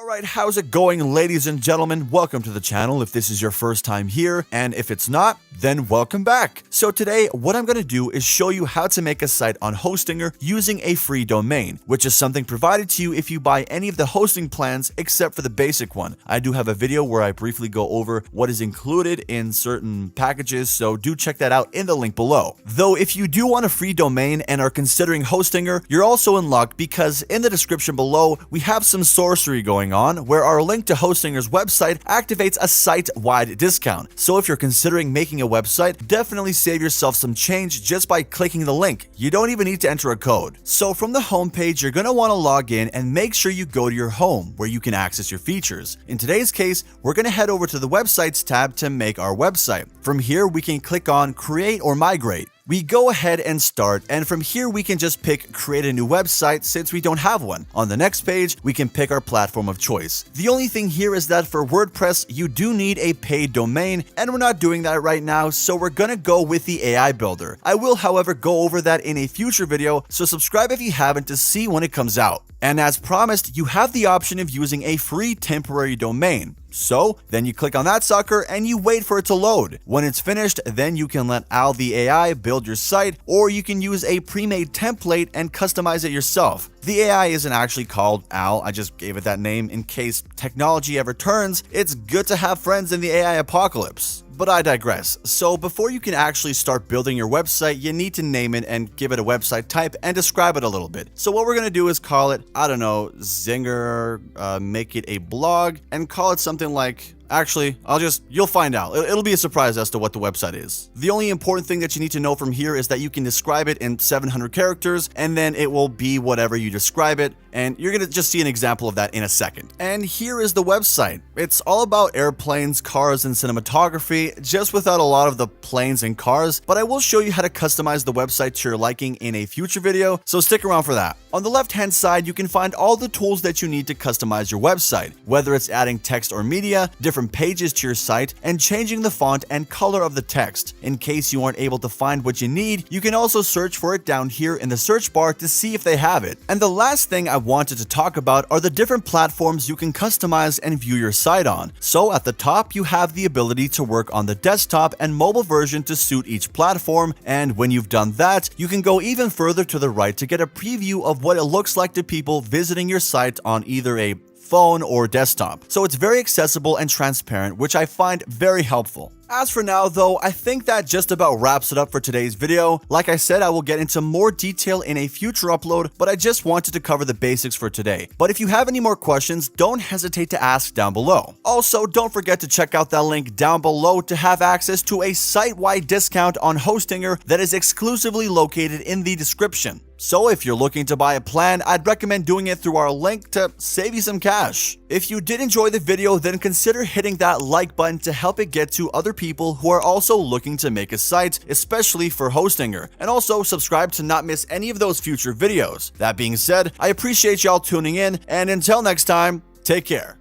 Alright, how's it going, ladies and gentlemen? Welcome to the channel if this is your first time here, and if it's not, then welcome back. So today, what I'm going to do is show you how to make a site on Hostinger using a free domain, which is something provided to you if you buy any of the hosting plans except for the basic one. I do have a video where I briefly go over what is included in certain packages, so do check that out in the link below. Though if you do want a free domain and are considering Hostinger, you're also in luck because in the description below, we have some sorcery going on where our link to Hostinger's website activates a site-wide discount. So if you're considering making a website, definitely save yourself some change just by clicking the link. You don't even need to enter a code. So from the homepage, you're going to want to log in and make sure you go to your home where you can access your features. In today's case, we're going to head over to the Websites tab to make our website. From here, we can click on Create or Migrate. We go ahead and start, and from here we can just pick create a new website since we don't have one. On the next page, we can pick our platform of choice. The only thing here is that for WordPress, you do need a paid domain, and we're not doing that right now, so we're gonna go with the AI Builder. I will, however, go over that in a future video, so subscribe if you haven't to see when it comes out. And as promised, you have the option of using a free temporary domain. So then you click on that sucker and you wait for it to load. When it's finished, then you can let Al the AI build your site, or you can use a pre-made template and customize it yourself. The AI isn't actually called Al, I just gave it that name in case technology ever turns. It's good to have friends in the AI apocalypse. But I digress. So before you can actually start building your website, you need to name it and give it a website type and describe it a little bit. So what we're going to do is call it, I don't know, Zinger, make it a blog, and call it something like, actually, you'll find out. It'll be a surprise as to what the website is. The only important thing that you need to know from here is that you can describe it in 700 characters, and then it will be whatever you describe it, and you're gonna just see an example of that in a second. And here is the website. It's all about airplanes, cars, and cinematography, just without a lot of the planes and cars, but I will show you how to customize the website to your liking in a future video, so stick around for that. On the left-hand side, you can find all the tools that you need to customize your website, whether it's adding text or media, different pages to your site, and changing the font and color of the text. In case you aren't able to find what you need, you can also search for it down here in the search bar to see if they have it. And the last thing I wanted to talk about are the different platforms you can customize and view your site on. So at the top, you have the ability to work on the desktop and mobile version to suit each platform, and when you've done that, you can go even further to the right to get a preview of what it looks like to people visiting your site on either a phone or desktop. So it's very accessible and transparent, which I find very helpful. As for now though, I think that just about wraps it up for today's video. Like I said, I will get into more detail in a future upload, but I just wanted to cover the basics for today. But if you have any more questions, don't hesitate to ask down below. Also, don't forget to check out that link down below to have access to a site-wide discount on Hostinger that is exclusively located in the description. So if you're looking to buy a plan, I'd recommend doing it through our link to save you some cash. If you did enjoy the video, then consider hitting that like button to help it get to other people who are also looking to make a site, especially for Hostinger. And also subscribe to not miss any of those future videos. That being said, I appreciate y'all tuning in, and until next time, take care.